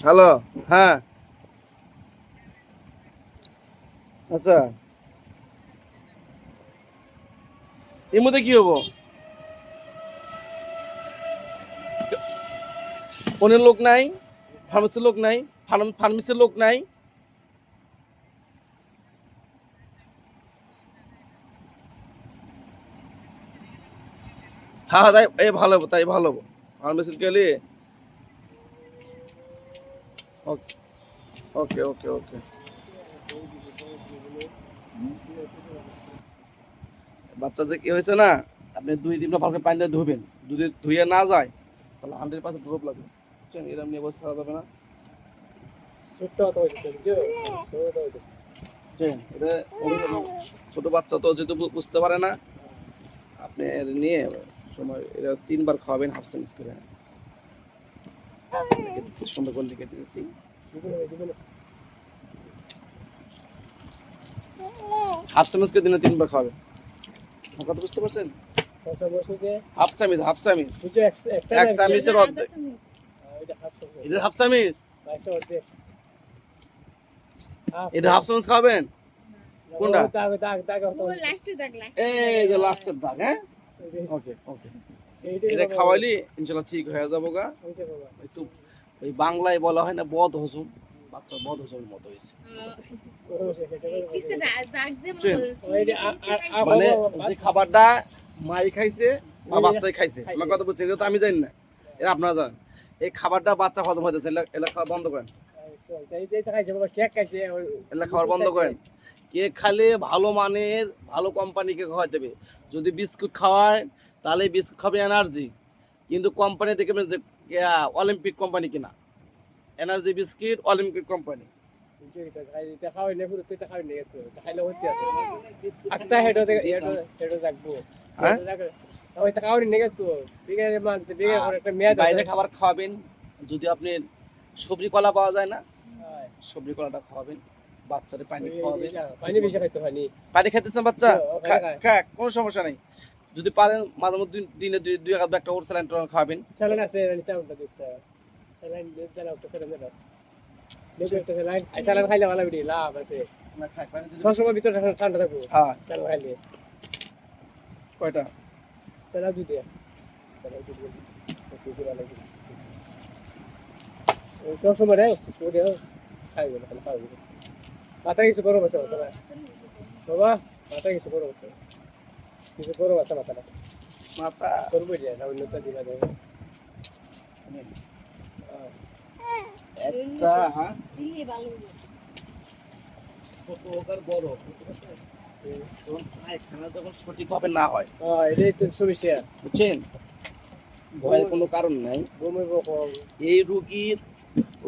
Hello, হ্যাঁ, আচ্ছা, এর মধ্যে কি হবো? অনেক লোক নাই, ফার্মেসির লোক নাই, ফার্মেসির লোক নাই। হ্যাঁ হ্যাঁ, তাই এই ভালো হবো, তাই ভালো হবো। ফার্মেসির গেলে ওকে ওকে ওকে ওকে। বাচ্চা যে কি হয়েছে না, আপনি 2 দিন ভালো পানি দিয়ে ধুবেন। যদি ধুয়ে না যায় তাহলে 100% ড্রপ লাগবে, বুঝছেন? এরকম নিয়ে বসে থাকা যাবে না। ছোট্ট কথা হইতেছে, বুঝছো? ছোট কথা হইতেছে। বুঝছেন? এটা ছোট বাচ্চা তো যেহেতু বুঝতে পারে না, আপনি নিয়ে সময় এটা 3 বার খাওয়াবেন, হাফ চামচ করে। সুন্দর করে লিখে দিয়েছি। হাফ চামচ করে দিনে 3 বার খাওয়াবেন। আমার কথা বুঝতে পারছেন? পয়সা বসে যে হাফ চামচ, হাফ চামচ, বুঝছো একটা এক চামচের অর্ধেক। এটা হাফ চামচ, এটা হাফ চামচ, একটা অর্ধেক। এটা হাফ চামচ খাবেন। কোনটা? দাগ দাগ দাগ এই যে লাস্টের দাগ, হ্যাঁ, ওকে ওকে। এটা খাওয়াইলে ইনশাল্লাহ ঠিক হয়ে যাবো গা। একটু ওই বাংলায় বলা হয় না বদ হজম, বাচ্চা বদ হজমের মতো হয়েছে। মানে যে খাবারটা মাই খাইছে বা বাচ্চাই খাইছে, আমার কথা বলছেন, এটা তো আমি জানি না, এটা আপনারা জানেন। এই খাবারটা বাচ্চা হজম হইতেছে, এলা খাওয়া বন্ধ করেন, এলা খাওয়ার বন্ধ করেন। কেক খালে ভালো মানের ভালো কোম্পানিকে খাওয়াইতে হবে। যদি বিস্কুট খাওয়ায় তাহলে বিস্কুট খাবে এনার্জি, কিন্তু কোম্পানি থেকে অলিম্পিক কোম্পানি কিনা এনার্জি বিস্কিট, অলিম্পিক কোম্পানি। বাইরে খাবার খাওয়াবেন। যদি আপনি সবজি কলা পাওয়া যায় না, সবজি কলাটা খাওয়াবেন। বাচ্চাদের পানি খাওয়াবেন। পানি খাইতেছেন বাচ্চা, খাক, কোনো সমস্যা নেই। যদি পারেন মাঝে মধ্যে দিনে দুই একটা ওর স্যালাইন খাওয়াবেন। স্যালাইন আছে, স্যালাইন দিতে একটা স্যালাইন দাও। স্যালাইন খাইলে ভালো বিড়ি লাভ আছে। সবসময় ভিতরে ঠান্ডা থাকবো। হ্যাঁ, স্যালাইন খাইলে কয়টা? তারা দুটো সবসময় রে খাইবে না, খাইবে মাথা কিছু গরম আছে বাবা, মাথা কিছু গরম আছে, কিছু গরম আছে মাথাটা, মাথা করবো যায় না অন্যটা দিবা যায় একটা ছোট হোক আর বড় হোক, পায়খানা যখন সঠিকভাবে না হয়, এটাই তো সমস্যা, বুঝছেন? ভয়ের কোনো কারণ নাই। এই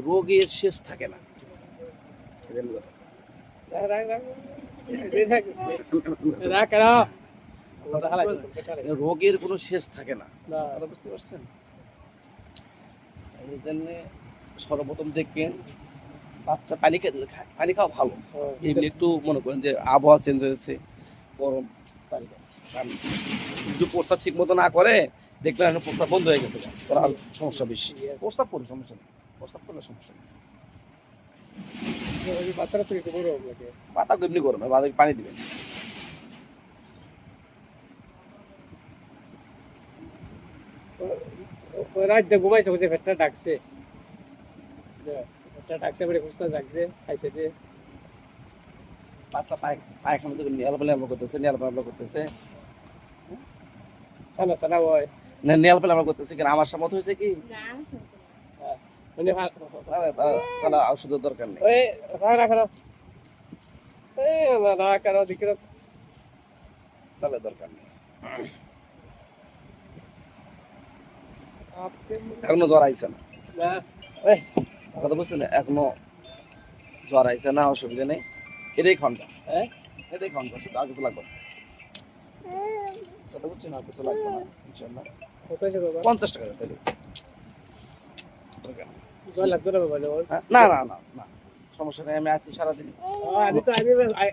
রোগের শেষ থাকে না। রোগের কোনো শেষ থাকে না, বুঝতে পারছেন? এই জন্য সর্বপ্রথম দেখবেন বাচ্চা পানি খেতে খায়, পানি খাওয়া ভালো। এমনি একটু মনে করেন যে আবহাওয়া চেঞ্জ হয়েছে, গরম পানি খায়, যদি প্রস্রাব ঠিক মতো না করে দেখবেন প্রস্রাব বন্ধ হয়ে গেছে, ওরা সমস্যা বেশি। প্রস্রাব করে সমস্যা নেই, প্রস্রাব করলে সমস্যা নেই। পাতা এমনি গরম, পানি দিবেন। রাত দিয়ে ঘুমাইছে, বুঝে পেটটা ডাকছে, পেটটা ডাকছে বলে খুঁজতে ডাকছে, খাইছে দিয়ে বাচ্চা পায়খানা থেকে নেয়াল পালা করতেছে, সানা সানা হয় না নেয়াল পালা করতেছে কিনা আমার সামত হয়েছে কি? তাহলে ওষুধের দরকার নেই। তাহলে দরকার নেই। এখনো জ্বর আইছে না, কথা বুঝছেন? এখনো জ্বর আইছে না, অসুবিধা নেই। এটাই খাওয়ান, এটাই খাওয়ান, শুধু আর কিছু লাগবে না, কথা বুঝছেন? আর কিছু লাগবে না ইনশাল্লাহ। 50 টাকা তাহলে না না না না, সমস্যা নেই, আমি আছি সারাদিন। আমি তো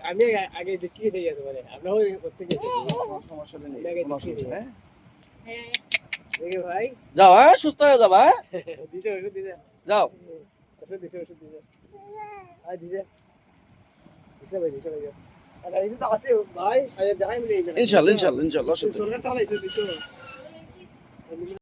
আমি আগে দেখি মানে আমরা ওই করতে গেছি, সমস্যা নেই, কোনো অসুবিধা নেই। ভাই যাও, হ্যাঁ, সুস্থ হয়ে যাবা, হ্যাঁ, দিছে যাও। ওষুধ দিছে আয় দিছে দিছে ভাই আর এই তো আছে ভাই আয় দেখাই মিলে ইনশাআল্লাহ ইনশাআল্লাহ ইনশাআল্লাহ সরকার টাকা দিছে